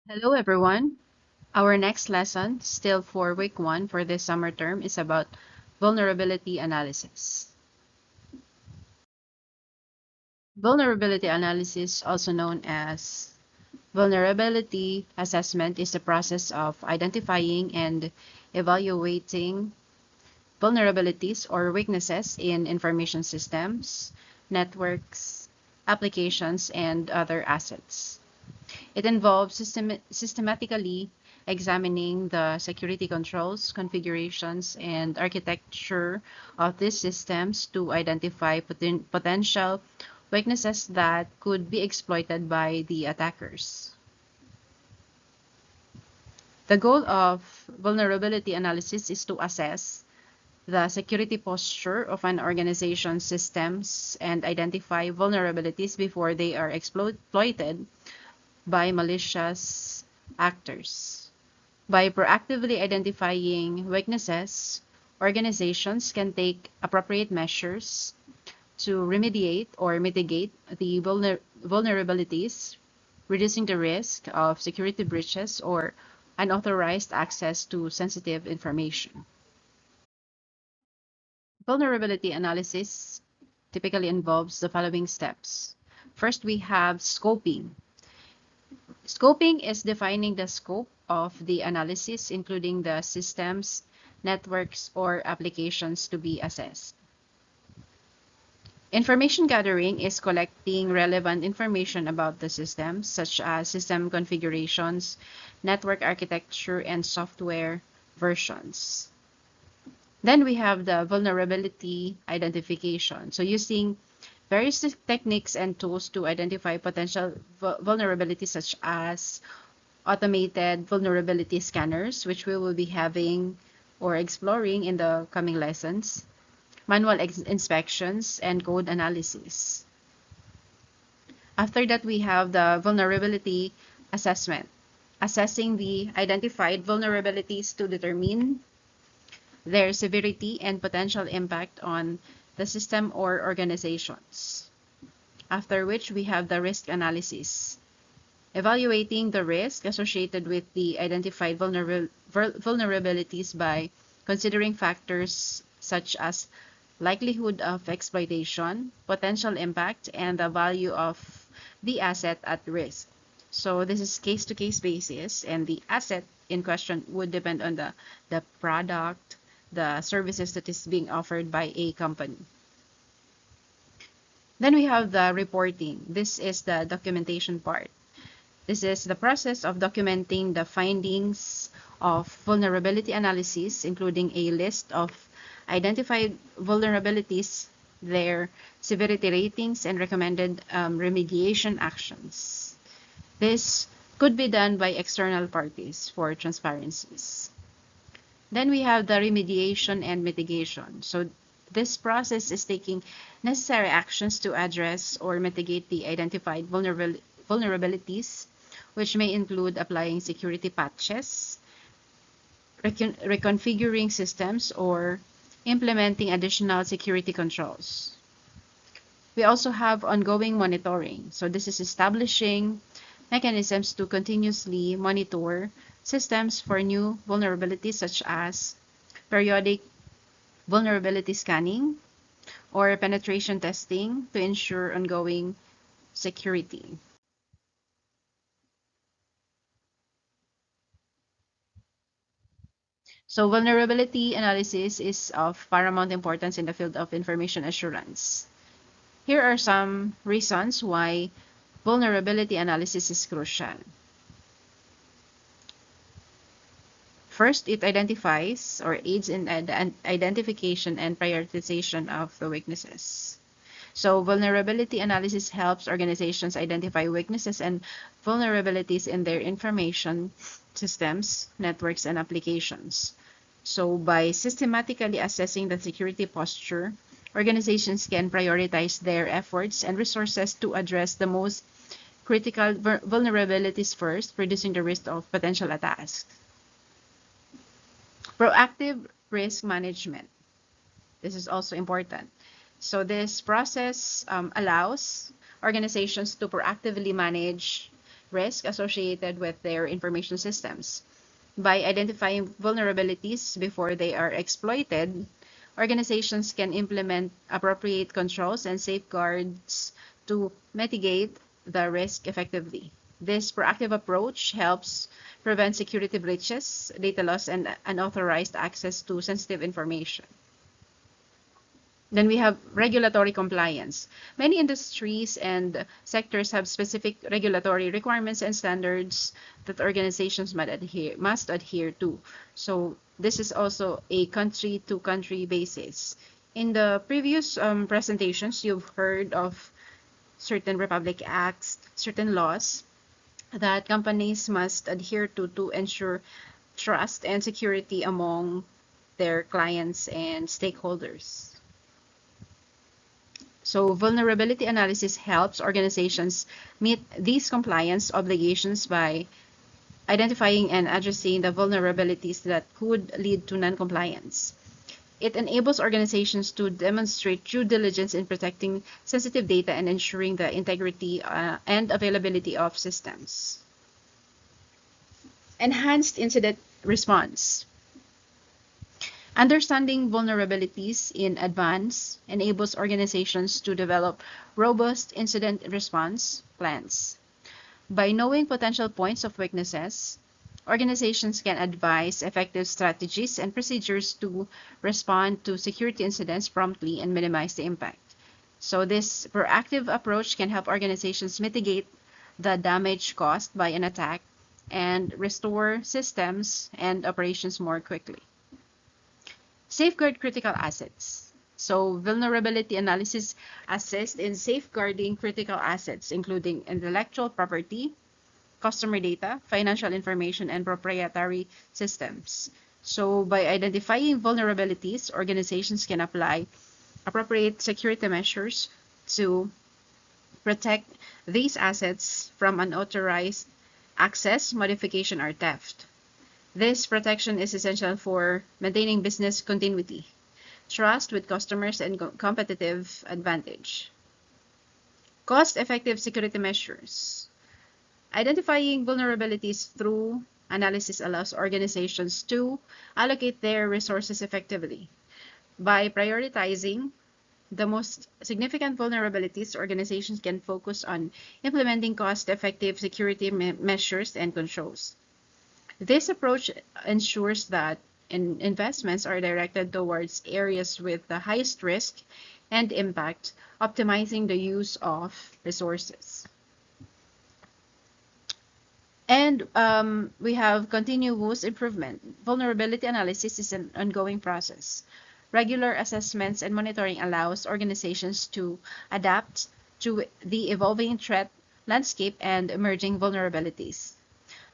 Hello, everyone. Our next lesson, still for week one for this summer term, is about vulnerability analysis. Vulnerability analysis, also known as vulnerability assessment, is the process of identifying and evaluating vulnerabilities or weaknesses in information systems, networks, applications, and other assets. It involves systematically examining the security controls, configurations, and architecture of these systems to identify potential weaknesses that could be exploited by the attackers. The goal of vulnerability analysis is to assess the security posture of an organization's systems and identify vulnerabilities before they are exploited by malicious actors. By proactively identifying weaknesses, organizations can take appropriate measures to remediate or mitigate the vulnerabilities, reducing the risk of security breaches or unauthorized access to sensitive information. Vulnerability analysis typically involves the following steps. First, we have scoping. Scoping is defining the scope of the analysis, including the systems, networks, or applications to be assessed. Information gathering is collecting relevant information about the systems, such as system configurations, network architecture, and software versions. Then we have the vulnerability identification. So using various techniques and tools to identify potential vulnerabilities such as automated vulnerability scanners, which we will be having or exploring in the coming lessons, manual inspections, and code analysis. After that, we have the vulnerability assessment, assessing the identified vulnerabilities to determine their severity and potential impact on the system or organizations. After which, we have the risk analysis, evaluating the risk associated with the identified vulnerabilities by considering factors such as likelihood of exploitation, potential impact, and the value of the asset at risk. So this is case-to-case basis, and the asset in question would depend on the product, the services that is being offered by a company. Then we have the reporting. This is the documentation part. This is the process of documenting the findings of vulnerability analysis, including a list of identified vulnerabilities, their severity ratings, and recommended remediation actions. This could be done by external parties for transparencies. Then we have the remediation and mitigation. So this process is taking necessary actions to address or mitigate the identified vulnerabilities, which may include applying security patches, reconfiguring systems, or implementing additional security controls. We also have ongoing monitoring. So this is establishing mechanisms to continuously monitor systems for new vulnerabilities such as periodic vulnerability scanning or penetration testing to ensure ongoing security. So vulnerability analysis is of paramount importance in the field of information assurance. Here are some reasons why vulnerability analysis is crucial. First, it identifies or aids in identification and prioritization of the weaknesses. So vulnerability analysis helps organizations identify weaknesses and vulnerabilities in their information systems, networks, and applications. So by systematically assessing the security posture, organizations can prioritize their efforts and resources to address the most critical vulnerabilities first, reducing the risk of potential attacks. Proactive risk management. This is also important. So this process allows organizations to proactively manage risk associated with their information systems. By identifying vulnerabilities before they are exploited, organizations can implement appropriate controls and safeguards to mitigate the risk effectively. This proactive approach helps prevent security breaches, data loss, and unauthorized access to sensitive information. Then we have regulatory compliance. Many industries and sectors have specific regulatory requirements and standards that organizations must adhere to. So this is also a country-to-country basis. In the previous presentations, you've heard of certain Republic Acts, certain laws that companies must adhere to ensure trust and security among their clients and stakeholders. So vulnerability analysis helps organizations meet these compliance obligations by identifying and addressing the vulnerabilities that could lead to non-compliance. It enables organizations to demonstrate due diligence in protecting sensitive data and ensuring the integrity and availability of systems. Enhanced incident response. Understanding vulnerabilities in advance enables organizations to develop robust incident response plans. By knowing potential points of weaknesses, organizations can advise effective strategies and procedures to respond to security incidents promptly and minimize the impact. So this proactive approach can help organizations mitigate the damage caused by an attack and restore systems and operations more quickly. Safeguard critical assets. So vulnerability analysis assists in safeguarding critical assets, including intellectual property, customer data, financial information, and proprietary systems. So by identifying vulnerabilities, organizations can apply appropriate security measures to protect these assets from unauthorized access, modification, or theft. This protection is essential for maintaining business continuity, trust with customers, and competitive advantage. Cost-effective security measures. Identifying vulnerabilities through analysis allows organizations to allocate their resources effectively. By prioritizing the most significant vulnerabilities, organizations can focus on implementing cost-effective security measures and controls. This approach ensures that investments are directed towards areas with the highest risk and impact, optimizing the use of resources. And we have continuous improvement. Vulnerability analysis is an ongoing process. Regular assessments and monitoring allows organizations to adapt to the evolving threat landscape and emerging vulnerabilities.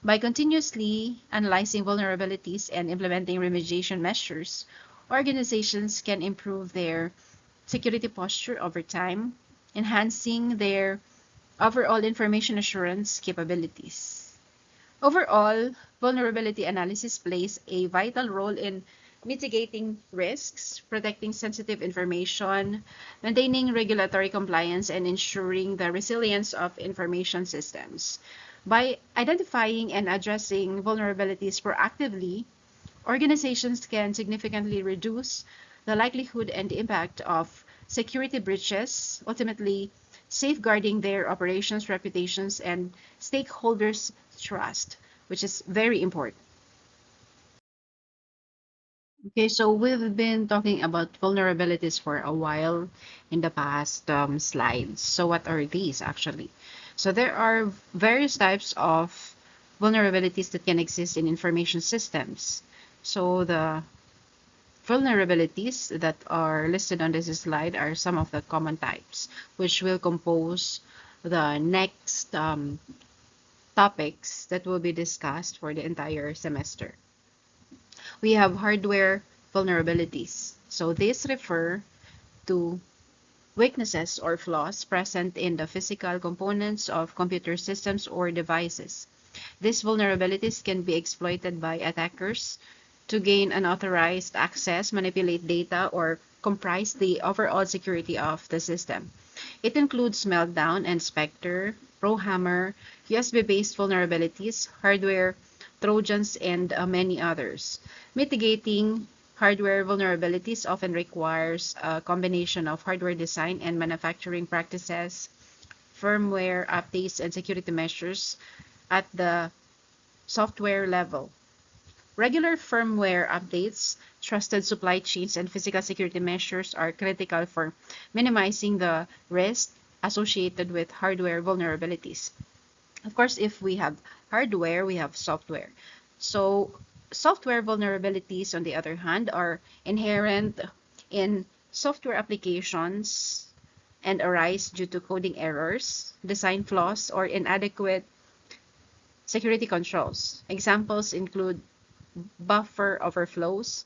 By continuously analyzing vulnerabilities and implementing remediation measures, organizations can improve their security posture over time, enhancing their overall information assurance capabilities. Overall, vulnerability analysis plays a vital role in mitigating risks, protecting sensitive information, maintaining regulatory compliance, and ensuring the resilience of information systems. By identifying and addressing vulnerabilities proactively, organizations can significantly reduce the likelihood and impact of security breaches, ultimately safeguarding their operations, reputations, and stakeholders' trust, which is very important. Okay, so we've been talking about vulnerabilities for a while in the past slides. So what are these actually? So there are various types of vulnerabilities that can exist in information systems. So the vulnerabilities that are listed on this slide are some of the common types, which will compose the next topics that will be discussed for the entire semester. We have hardware vulnerabilities. So these refer to weaknesses or flaws present in the physical components of computer systems or devices. These vulnerabilities can be exploited by attackers to gain unauthorized access, manipulate data, or compromise the overall security of the system. It includes Meltdown and Spectre, ProHammer, USB-based vulnerabilities, hardware Trojans, and many others. Mitigating hardware vulnerabilities often requires a combination of hardware design and manufacturing practices, firmware updates, and security measures at the software level. Regular firmware updates, trusted supply chains, and physical security measures are critical for minimizing the risk associated with hardware vulnerabilities. Of course, if we have hardware, we have software. So software vulnerabilities, on the other hand, are inherent in software applications and arise due to coding errors, design flaws, or inadequate security controls. Examples include buffer overflows,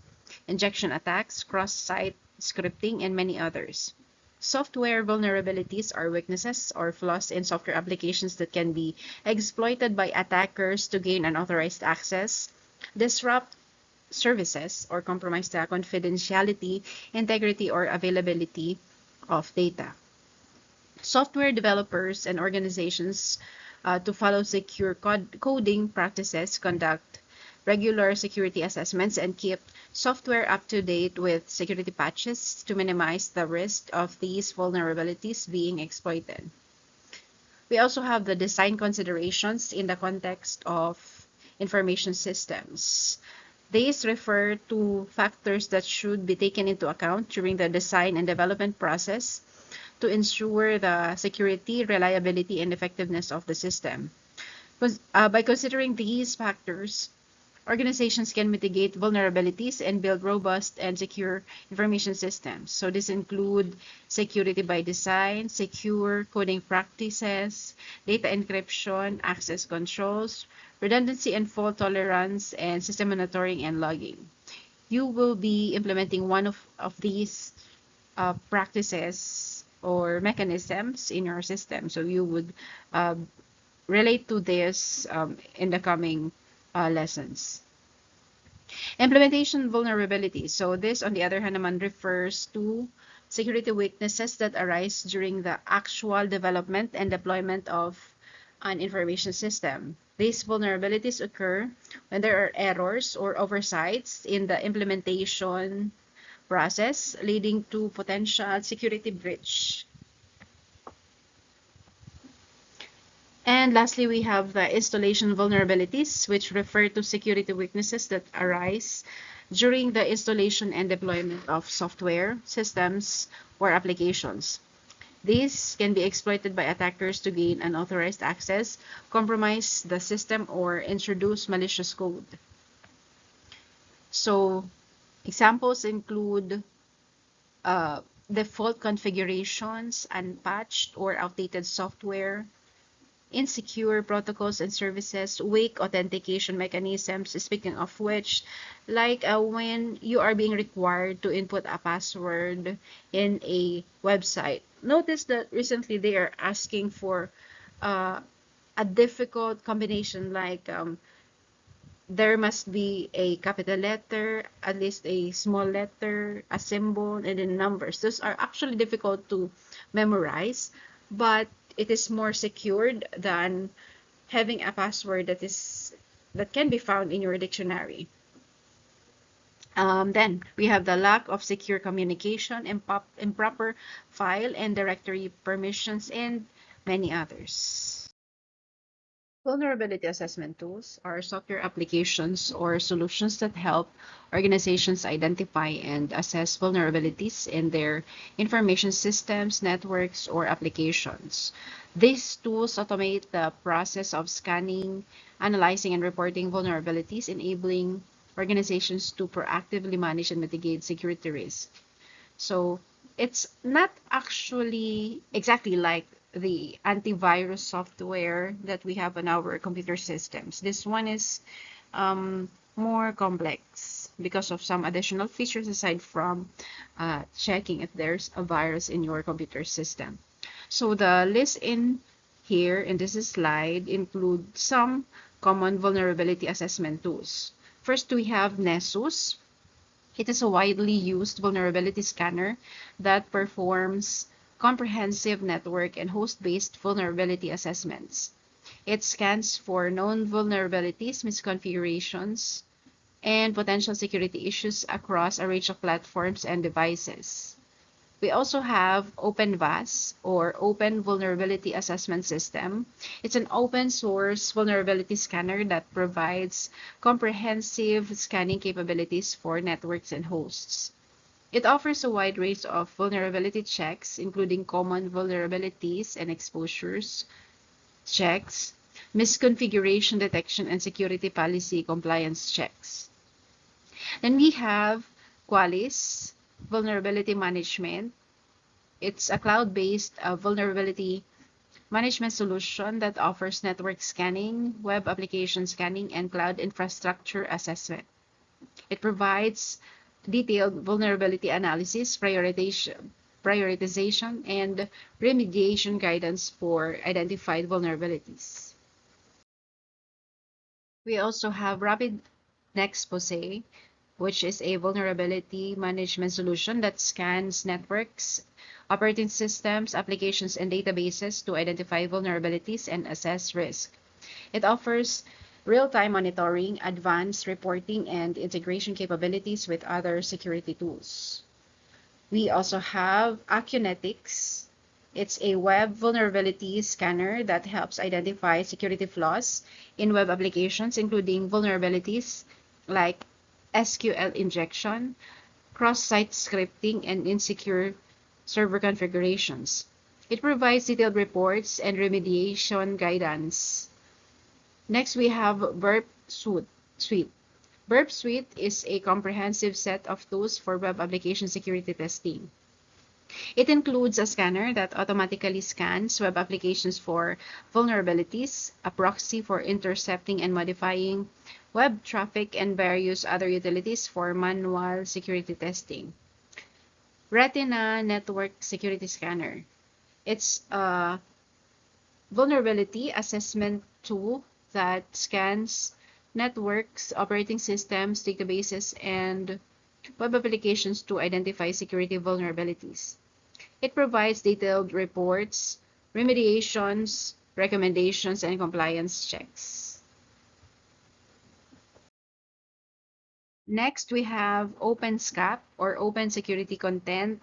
injection attacks, cross-site scripting, and many others. Software vulnerabilities are weaknesses or flaws in software applications that can be exploited by attackers to gain unauthorized access, disrupt services, or compromise the confidentiality, integrity, or availability of data. Software developers and organizations to follow secure coding practices, conduct regular security assessments, and keep software up to date with security patches to minimize the risk of these vulnerabilities being exploited. We also have the design considerations in the context of information systems. These refer to factors that should be taken into account during the design and development process to ensure the security, reliability, and effectiveness of the system. By considering these factors, organizations can mitigate vulnerabilities and build robust and secure information systems. So this include security by design, secure coding practices, data encryption, access controls, redundancy and fault tolerance, and system monitoring and logging. You will be implementing one of these practices or mechanisms in your system. So you would relate to this in the coming lessons. Implementation vulnerabilities. So this, on the other hand, naman refers to security weaknesses that arise during the actual development and deployment of an information system. These vulnerabilities occur when there are errors or oversights in the implementation process, leading to potential security breach. And lastly, we have the installation vulnerabilities, which refer to security weaknesses that arise during the installation and deployment of software, systems, or applications. These can be exploited by attackers to gain unauthorized access, compromise the system, or introduce malicious code. So examples include default configurations, unpatched or outdated software, insecure protocols and services, weak authentication mechanisms, speaking of which, like when you are being required to input a password in a website. Notice that recently they are asking for a difficult combination, like there must be a capital letter, at least a small letter, a symbol, and then numbers. Those are actually difficult to memorize, but it is more secured than having a password that can be found in your dictionary. Then we have the lack of secure communication, improper file and directory permissions, and many others. Vulnerability assessment tools are software applications or solutions that help organizations identify and assess vulnerabilities in their information systems, networks, or applications. These tools automate the process of scanning, analyzing, and reporting vulnerabilities, enabling organizations to proactively manage and mitigate security risks. So it's not actually exactly like the antivirus software that we have on our computer systems. This one is more complex because of some additional features aside from checking if there's a virus in your computer system. So the list in here in this slide include some common vulnerability assessment tools. First, we have Nessus. It is a widely used vulnerability scanner that performs comprehensive network and host-based vulnerability assessments. It scans for known vulnerabilities, misconfigurations, and potential security issues across a range of platforms and devices. We also have OpenVAS, or Open Vulnerability Assessment System. It's an open source vulnerability scanner that provides comprehensive scanning capabilities for networks and hosts. It offers a wide range of vulnerability checks, including common vulnerabilities and exposures checks, misconfiguration detection, and security policy compliance checks. Then we have Qualys, Vulnerability Management. It's a cloud-based vulnerability management solution that offers network scanning, web application scanning, and cloud infrastructure assessment. It provides detailed vulnerability analysis, prioritization, and remediation guidance for identified vulnerabilities. We also have Rapid Nexpose, which is a vulnerability management solution that scans networks, operating systems, applications, and databases to identify vulnerabilities and assess risk. It offers real-time monitoring, advanced reporting, and integration capabilities with other security tools. We also have Acunetics. It's a web vulnerability scanner that helps identify security flaws in web applications, including vulnerabilities like SQL injection, cross-site scripting, and insecure server configurations. It provides detailed reports and remediation guidance. Next, we have Burp Suite. Burp Suite is a comprehensive set of tools for web application security testing. It includes a scanner that automatically scans web applications for vulnerabilities, a proxy for intercepting and modifying web traffic, and various other utilities for manual security testing. Retina Network Security Scanner. It's a vulnerability assessment tool that scans networks, operating systems, databases, and web applications to identify security vulnerabilities. It provides detailed reports, remediations, recommendations, and compliance checks. Next, we have OpenSCAP, or Open Security Content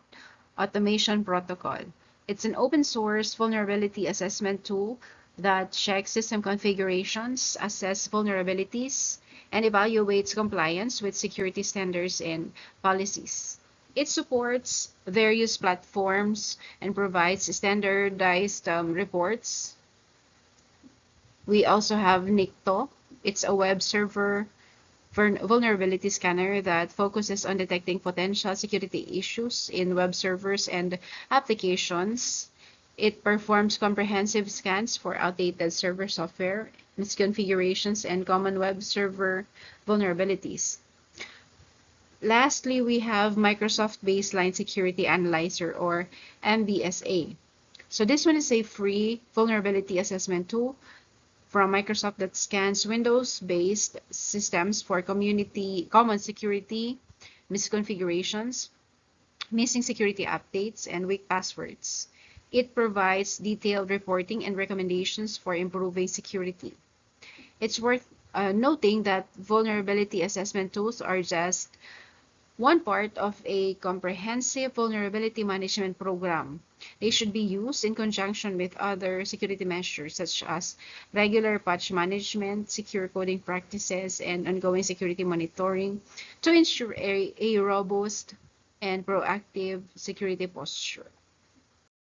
Automation Protocol. It's an open source vulnerability assessment tool that checks system configurations, assesses vulnerabilities, and evaluates compliance with security standards and policies. It supports various platforms and provides standardized reports. We also have NICTO. It's a web server vulnerability scanner that focuses on detecting potential security issues in web servers and applications. It performs comprehensive scans for outdated server software, misconfigurations, and common web server vulnerabilities. Lastly, we have Microsoft Baseline Security Analyzer, or MBSA. So this one is a free vulnerability assessment tool from Microsoft that scans Windows-based systems for common security misconfigurations, missing security updates, and weak passwords. It provides detailed reporting and recommendations for improving security. It's worth noting that vulnerability assessment tools are just one part of a comprehensive vulnerability management program. They should be used in conjunction with other security measures such as regular patch management, secure coding practices, and ongoing security monitoring to ensure a robust and proactive security posture.